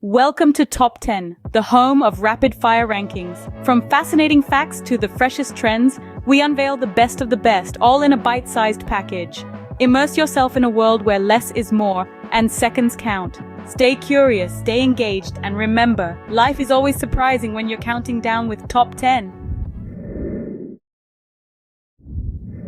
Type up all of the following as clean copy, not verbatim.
Welcome to Top 10, the home of rapid-fire rankings. From fascinating facts to the freshest trends, we unveil the best of the best, all in a bite-sized package. Immerse yourself in a world where less is more, and seconds count. Stay curious, stay engaged, and remember, life is always surprising when you're counting down with Top 10.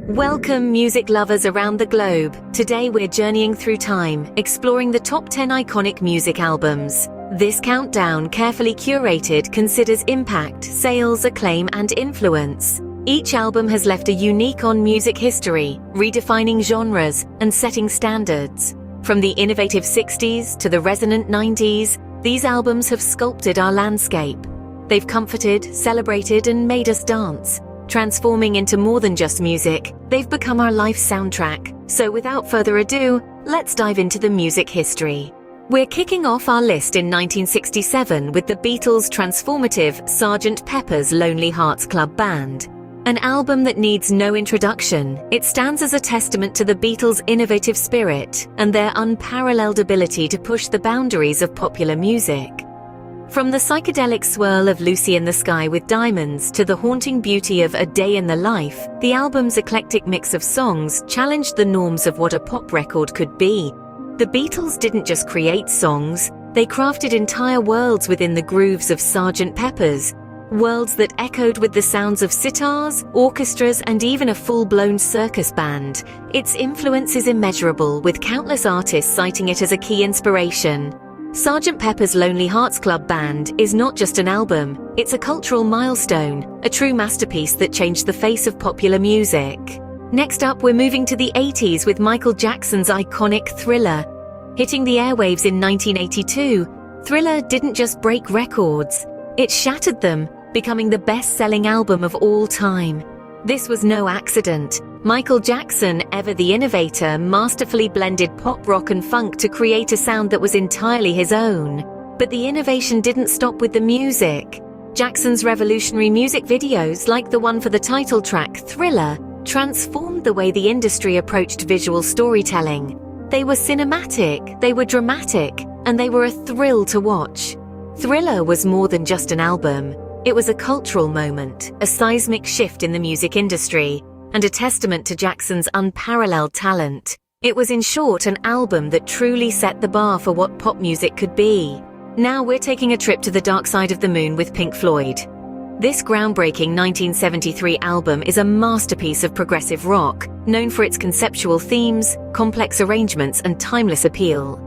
Welcome, music lovers around the globe. Today we're journeying through time, exploring the top 10 iconic music albums. This countdown, carefully curated, considers impact, sales, acclaim, and influence. Each album has left a unique on music history, redefining genres and setting standards. From the innovative 60s to the resonant 90s, these albums have sculpted our landscape. They've comforted, celebrated, and made us dance. Transforming into more than just music, they've become our life soundtrack. So without further ado, let's dive into the music history. We're kicking off our list in 1967 with the Beatles' transformative Sgt. Pepper's Lonely Hearts Club Band. An album that needs no introduction, it stands as a testament to the Beatles' innovative spirit and their unparalleled ability to push the boundaries of popular music. From the psychedelic swirl of Lucy in the Sky with Diamonds to the haunting beauty of A Day in the Life, the album's eclectic mix of songs challenged the norms of what a pop record could be. The Beatles didn't just create songs, they crafted entire worlds within the grooves of Sgt. Pepper's, worlds that echoed with the sounds of sitars, orchestras, and even a full-blown circus band. Its influence is immeasurable, with countless artists citing it as a key inspiration. Sgt. Pepper's Lonely Hearts Club Band is not just an album, it's a cultural milestone, a true masterpiece that changed the face of popular music. Next up, we're moving to the 80s with Michael Jackson's iconic Thriller. Hitting the airwaves in 1982, Thriller didn't just break records, it shattered them, becoming the best-selling album of all time. This was no accident. Michael Jackson, ever the innovator, masterfully blended pop, rock, and funk to create a sound that was entirely his own. But the innovation didn't stop with the music. Jackson's revolutionary music videos, like the one for the title track, Thriller, transformed the way the industry approached visual storytelling. They were cinematic, they were dramatic, and they were a thrill to watch. Thriller was more than just an album. It was a cultural moment, a seismic shift in the music industry, and a testament to Jackson's unparalleled talent. It was, in short, an album that truly set the bar for what pop music could be. Now we're taking a trip to the dark side of the moon with Pink Floyd. This groundbreaking 1973 album is a masterpiece of progressive rock, known for its conceptual themes, complex arrangements, and timeless appeal.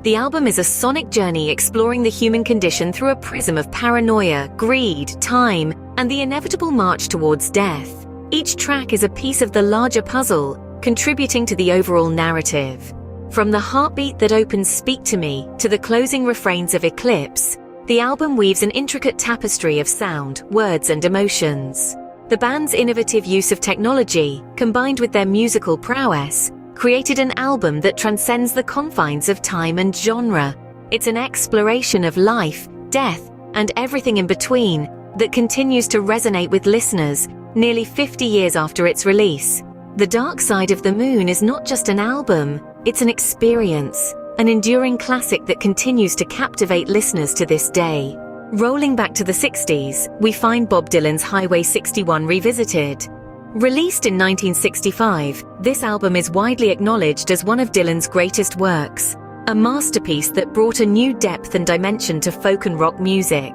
The album is a sonic journey exploring the human condition through a prism of paranoia, greed, time, and the inevitable march towards death. Each track is a piece of the larger puzzle, contributing to the overall narrative. From the heartbeat that opens Speak to Me to the closing refrains of Eclipse, the album weaves an intricate tapestry of sound, words, and emotions. The band's innovative use of technology, combined with their musical prowess, created an album that transcends the confines of time and genre. It's an exploration of life, death, and everything in between that continues to resonate with listeners nearly 50 years after its release. The Dark Side of the Moon is not just an album, it's an experience, an enduring classic that continues to captivate listeners to this day. Rolling back to the 60s, we find Bob Dylan's Highway 61 Revisited. Released in 1965, this album is widely acknowledged as one of Dylan's greatest works, a masterpiece that brought a new depth and dimension to folk and rock music.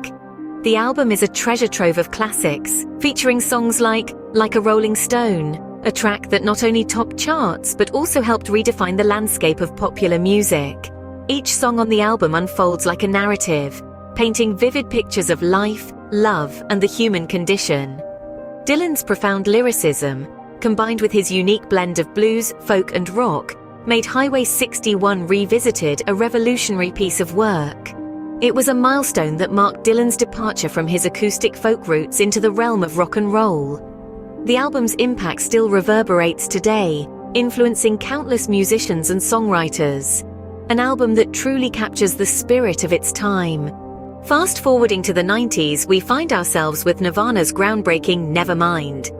The album is a treasure trove of classics, featuring songs like a Rolling Stone, a track that not only topped charts but also helped redefine the landscape of popular music. Each song on the album unfolds like a narrative, painting vivid pictures of life, love, and the human condition. Dylan's profound lyricism, combined with his unique blend of blues, folk, and rock, made Highway 61 Revisited a revolutionary piece of work. It was a milestone that marked Dylan's departure from his acoustic folk roots into the realm of rock and roll. The album's impact still reverberates today, influencing countless musicians and songwriters. An album that truly captures the spirit of its time. Fast forwarding to the 90s, we find ourselves with Nirvana's groundbreaking Nevermind.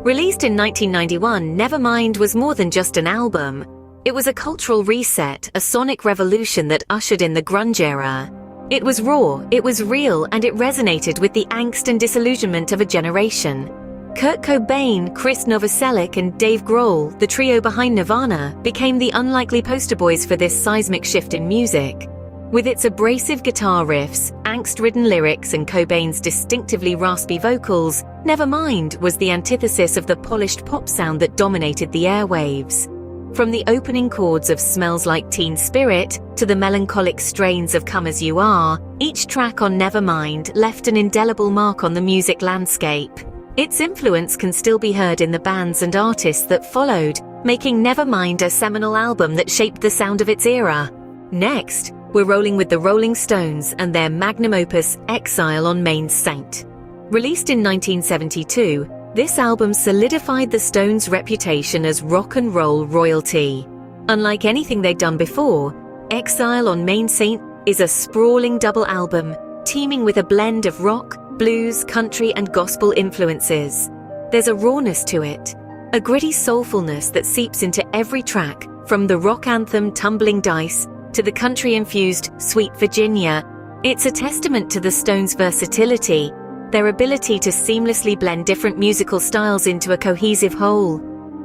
Released in 1991, Nevermind was more than just an album. It was a cultural reset, a sonic revolution that ushered in the grunge era. It was raw, it was real, and it resonated with the angst and disillusionment of a generation. Kurt Cobain, Chris Novoselic, and Dave Grohl, the trio behind Nirvana, became the unlikely poster boys for this seismic shift in music. With its abrasive guitar riffs, angst-ridden lyrics, and Cobain's distinctively raspy vocals, Nevermind was the antithesis of the polished pop sound that dominated the airwaves. From the opening chords of Smells Like Teen Spirit to the melancholic strains of Come As You Are, each track on Nevermind left an indelible mark on the music landscape. Its influence can still be heard in the bands and artists that followed, making Nevermind a seminal album that shaped the sound of its era. Next, we're rolling with the Rolling Stones and their magnum opus Exile on Main Saint. Released in 1972, this album solidified the Stones' reputation as rock and roll royalty. Unlike anything they'd done before, Exile on Main Saint is a sprawling double album, teeming with a blend of rock, blues, country, and gospel influences. There's a rawness to it, a gritty soulfulness that seeps into every track, from the rock anthem Tumbling Dice to the country-infused Sweet Virginia. It's a testament to the Stones' versatility, their ability to seamlessly blend different musical styles into a cohesive whole.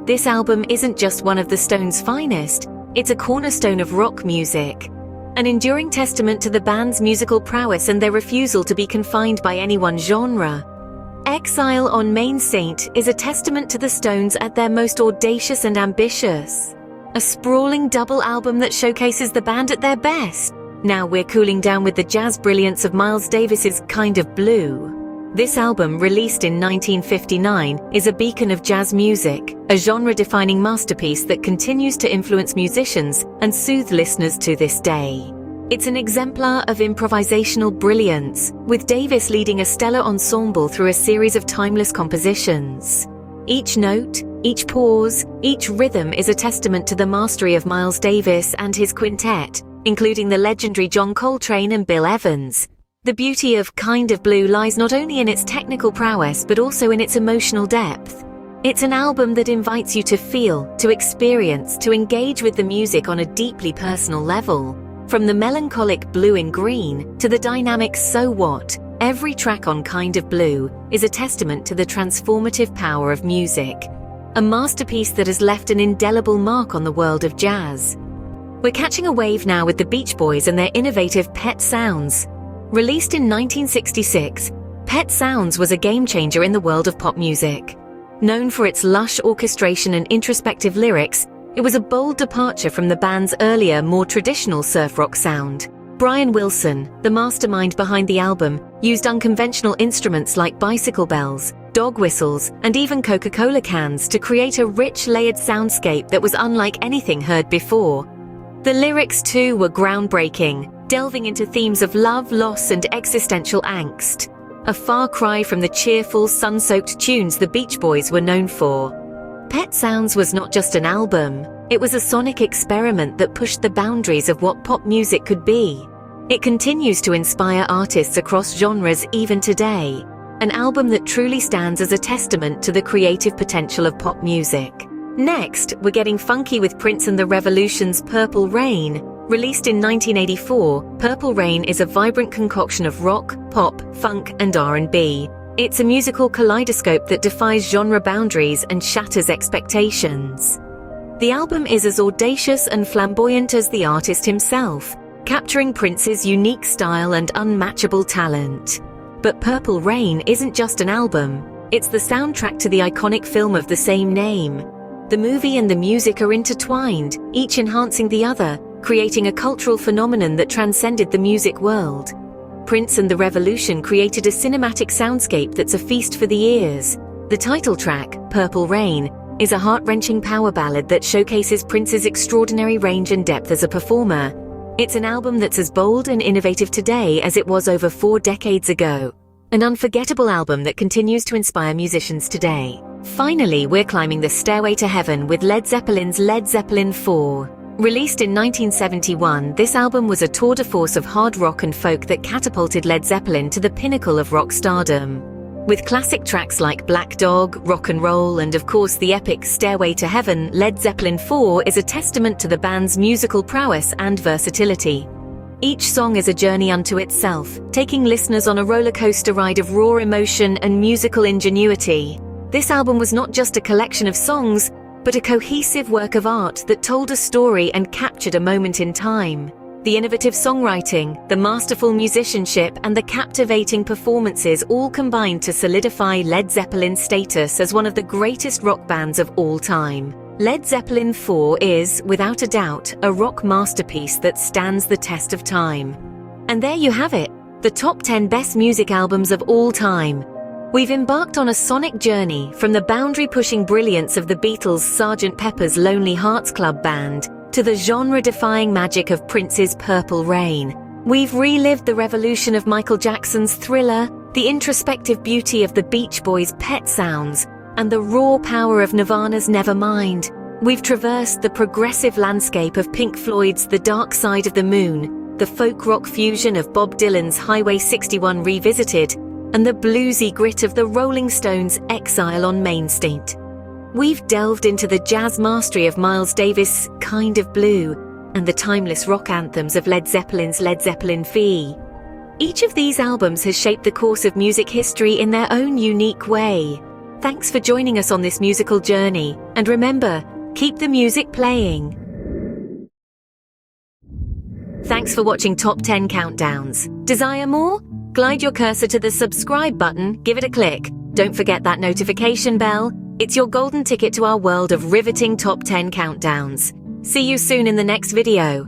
This album isn't just one of the Stones' finest, it's a cornerstone of rock music. An enduring testament to the band's musical prowess and their refusal to be confined by any one genre. Exile on Main Saint is a testament to the Stones at their most audacious and ambitious. A sprawling double album that showcases the band at their best. Now we're cooling down with the jazz brilliance of Miles Davis's Kind of Blue. This album, released in 1959, is a beacon of jazz music, a genre-defining masterpiece that continues to influence musicians and soothe listeners to this day. It's an exemplar of improvisational brilliance, with Davis leading a stellar ensemble through a series of timeless compositions. Each note, each pause, each rhythm is a testament to the mastery of Miles Davis and his quintet, including the legendary John Coltrane and Bill Evans. The beauty of Kind of Blue lies not only in its technical prowess but also in its emotional depth. It's an album that invites you to feel, to experience, to engage with the music on a deeply personal level. From the melancholic Blue in Green to the dynamic So What, every track on Kind of Blue is a testament to the transformative power of music. A masterpiece that has left an indelible mark on the world of jazz. We're catching a wave now with the Beach Boys and their innovative Pet Sounds. Released in 1966, Pet Sounds was a game-changer in the world of pop music. Known for its lush orchestration and introspective lyrics, it was a bold departure from the band's earlier, more traditional surf rock sound. Brian Wilson, the mastermind behind the album, used unconventional instruments like bicycle bells, dog whistles, and even Coca-Cola cans to create a rich, layered soundscape that was unlike anything heard before. The lyrics, too, were groundbreaking, delving into themes of love, loss, and existential angst. A far cry from the cheerful, sun-soaked tunes the Beach Boys were known for. Pet Sounds was not just an album, it was a sonic experiment that pushed the boundaries of what pop music could be. It continues to inspire artists across genres even today, an album that truly stands as a testament to the creative potential of pop music. Next, we're getting funky with Prince and the Revolution's Purple Rain. Released in 1984, Purple Rain is a vibrant concoction of rock, pop, funk, and R&B. It's a musical kaleidoscope that defies genre boundaries and shatters expectations. The album is as audacious and flamboyant as the artist himself, capturing Prince's unique style and unmatchable talent. But Purple Rain isn't just an album, it's the soundtrack to the iconic film of the same name. The movie and the music are intertwined, each enhancing the other, creating a cultural phenomenon that transcended the music world. Prince and the Revolution created a cinematic soundscape that's a feast for the ears. The title track, Purple Rain, is a heart-wrenching power ballad that showcases Prince's extraordinary range and depth as a performer. It's an album that's as bold and innovative today as it was over 4 decades ago. An unforgettable album that continues to inspire musicians today. Finally, we're climbing the stairway to heaven with Led Zeppelin's Led Zeppelin IV. Released in 1971, this album was a tour de force of hard rock and folk that catapulted Led Zeppelin to the pinnacle of rock stardom. With classic tracks like Black Dog, Rock and Roll, and of course the epic Stairway to Heaven, Led Zeppelin IV is a testament to the band's musical prowess and versatility. Each song is a journey unto itself, taking listeners on a roller coaster ride of raw emotion and musical ingenuity. This album was not just a collection of songs, but a cohesive work of art that told a story and captured a moment in time. The innovative songwriting, the masterful musicianship, and the captivating performances all combined to solidify Led Zeppelin's status as one of the greatest rock bands of all time. Led Zeppelin IV is, without a doubt, a rock masterpiece that stands the test of time. And there you have it, the top 10 best music albums of all time. We've embarked on a sonic journey from the boundary-pushing brilliance of the Beatles' Sgt. Pepper's Lonely Hearts Club Band to the genre-defying magic of Prince's Purple Rain. We've relived the revolution of Michael Jackson's Thriller, the introspective beauty of the Beach Boys' Pet Sounds, and the raw power of Nirvana's Nevermind. We've traversed the progressive landscape of Pink Floyd's The Dark Side of the Moon, the folk rock fusion of Bob Dylan's Highway 61 Revisited, and the bluesy grit of the Rolling Stones' Exile on Main Street. We've delved into the jazz mastery of Miles Davis' Kind of Blue, and the timeless rock anthems of Led Zeppelin's Led Zeppelin IV. Each of these albums has shaped the course of music history in their own unique way. Thanks for joining us on this musical journey, and remember, keep the music playing. Thanks for watching Top 10 Countdowns. Desire more? Glide your cursor to the subscribe button, give it a click. Don't forget that notification bell. It's your golden ticket to our world of riveting Top 10 Countdowns. See you soon in the next video.